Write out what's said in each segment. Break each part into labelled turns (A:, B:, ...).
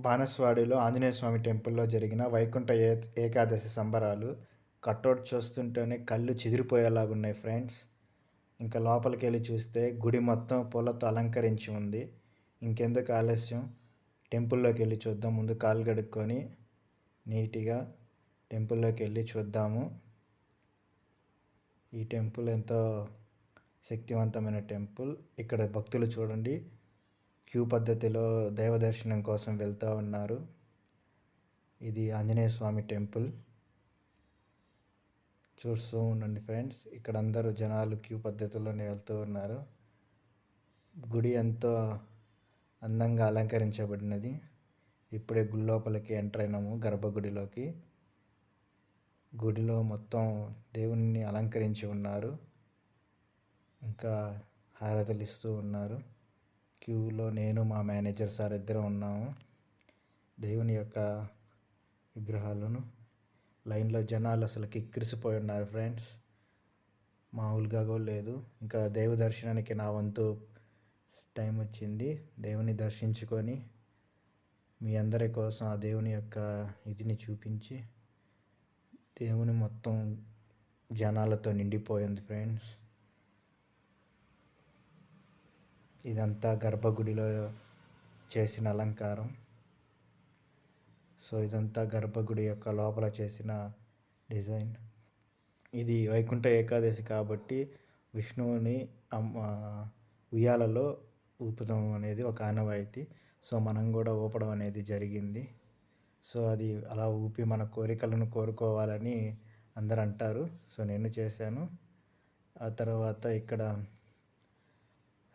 A: బానస్వాడిలో ఆంజనేయ స్వామి టెంపుల్లో జరిగిన వైకుంఠ ఏకాదశి సంబరాలు కట్అవుట్ చూస్తుంటేనే కళ్ళు చెదిరిపోయేలాగున్నాయి ఫ్రెండ్స్. ఇంకా లోపలికి వెళ్ళి చూస్తే గుడి మొత్తం పూలతో అలంకరించి ఉంది. ఇంకెందుకు ఆలస్యం, టెంపుల్లోకి వెళ్ళి చూద్దాం. ముందు కాలు కడుక్కొని నీట్గా టెంపుల్లోకి వెళ్ళి చూద్దాము. ఈ టెంపుల్ ఎంతో శక్తివంతమైన టెంపుల్. ఇక్కడ భక్తులు చూడండి క్యూ పద్ధతిలో దైవ దర్శనం కోసం వెళ్తూ ఉన్నారు. ఇది ఆంజనేయ స్వామి టెంపుల్. చూస్తూ ఉండండి ఫ్రెండ్స్, ఇక్కడ అందరూ జనాలు క్యూ పద్ధతిలోనే వెళ్తూ ఉన్నారు. గుడి ఎంతో అందంగా అలంకరించబడినది. ఇప్పుడే గుడి లోపలికి ఎంటర్ అయినాము, గర్భగుడిలోకి. గుడిలో మొత్తం దేవుని అలంకరించి ఉన్నారు. ఇంకా హారతులు ఇస్తూ ఉన్నారు. క్యూలో నేను మా మేనేజర్ సార్ ఇద్దరం ఉన్నాము. దేవుని యొక్క విగ్రహాలను లైన్లో జనాలు అసలు కిక్కిరిసిపోయి ఉన్నారు ఫ్రెండ్స్, మామూలుగా కూడా లేదు. ఇంకా దైవ దర్శనానికి నా వంతు టైం వచ్చింది. దేవుని దర్శించుకొని మీ అందరి కోసం ఆ దేవుని యొక్క ఇదిని చూపించి, దేవుని మొత్తం జనాలతో నిండిపోయింది ఫ్రెండ్స్. ఇదంతా గర్భగుడిలో చేసిన అలంకారం. సో ఇదంతా గర్భగుడి యొక్క లోపల చేసిన డిజైన్. ఇది వైకుంఠ ఏకాదశి కాబట్టి విష్ణువుని ఉయ్యాలలో ఊపడం అనేది ఒక ఆనవాయితీ. సో మనం కూడా ఊపడం అనేది జరిగింది. సో అది అలా ఊపి మన కోరికలను కోరుకోవాలని అందరు అంటారు. సో నేను చేశాను. ఆ తర్వాత ఇక్కడ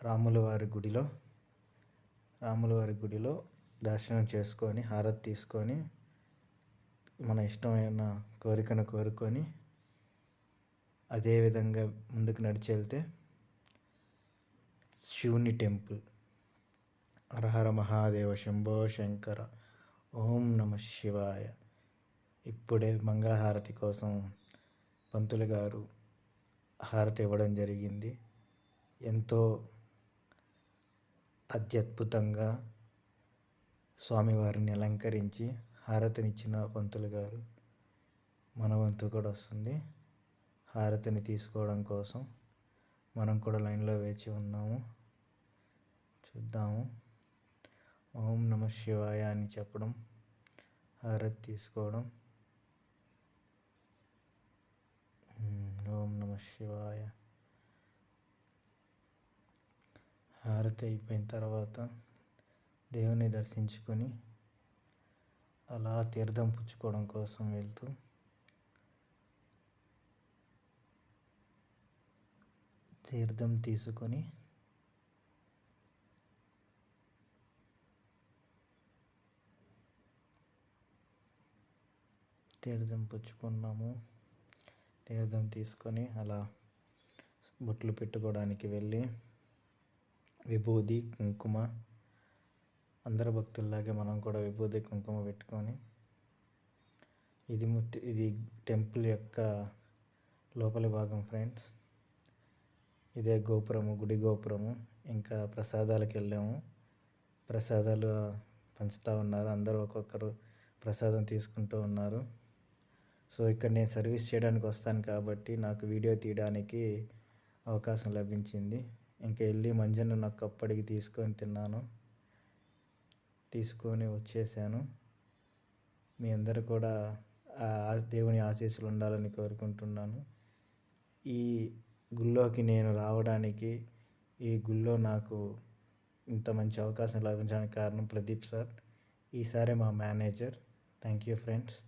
A: రాముల వారి గుడిలో దర్శనం చేసుకొని హారతి తీసుకొని మన ఇష్టమైన కోరికను కోరుకొని అదేవిధంగా ముందుకు నడిచి వెళ్తే శివుని టెంపుల్. హరహర మహాదేవ శంభో శంకర, ఓం నమ శివాయ. ఇప్పుడే మంగళహారతి కోసం పంతులు గారు హారతి ఇవ్వడం జరిగింది. ఎంతో అత్యద్భుతంగా స్వామివారిని అలంకరించి హారతినిచ్చిన పంతులు గారు. మన వంతు కూడా వస్తుంది హారతిని తీసుకోవడం కోసం. మనం కూడా లైన్లో వేచి ఉన్నాము. చూద్దాము. ఓం నమ శివాయ అని చెప్పడం, హారతి తీసుకోవడం. ఓం నమ శివాయ. హారతి అయిపోయిన తర్వాత దేవుని దర్శించుకొని అలా తీర్థం పుచ్చుకోవడం కోసం వెళ్తూ తీర్థం తీసుకొని తీర్థం పుచ్చుకున్నాము. తీర్థం తీసుకొని అలా బొట్లు పెట్టుకోవడానికి వెళ్ళి విభూది కుంకుమ, అందరు భక్తుల్లాగే మనం కూడా విభూది కుంకుమ పెట్టుకొని, ఇది టెంపుల్ యొక్క లోపలి భాగం ఫ్రెండ్స్. ఇదే గోపురము, గుడి గోపురము. ఇంకా ప్రసాదాలకు వెళ్ళాము. ప్రసాదాలు పంచుతూ ఉన్నారు. అందరూ ఒక్కొక్కరు ప్రసాదం తీసుకుంటూ ఉన్నారు. సో ఇక్కడ నేను సర్వీస్ చేయడానికి వస్తాను కాబట్టి నాకు వీడియో తీయడానికి అవకాశం లభించింది. ఇంకా వెళ్ళి మంజన్న నాకు అప్పటికి తీసుకొని తిన్నాను. తీసుకొని వచ్చేసాను. మీ అందరూ కూడా దేవుని ఆశీస్సులు ఉండాలని కోరుకుంటున్నాను. ఈ గుళ్ళోకి నేను రావడానికి, ఈ గుళ్ళో నాకు ఇంత మంచి అవకాశం లభించడానికి కారణం ప్రదీప్ సార్. ఈసారి మా మేనేజర్. Thank you friends.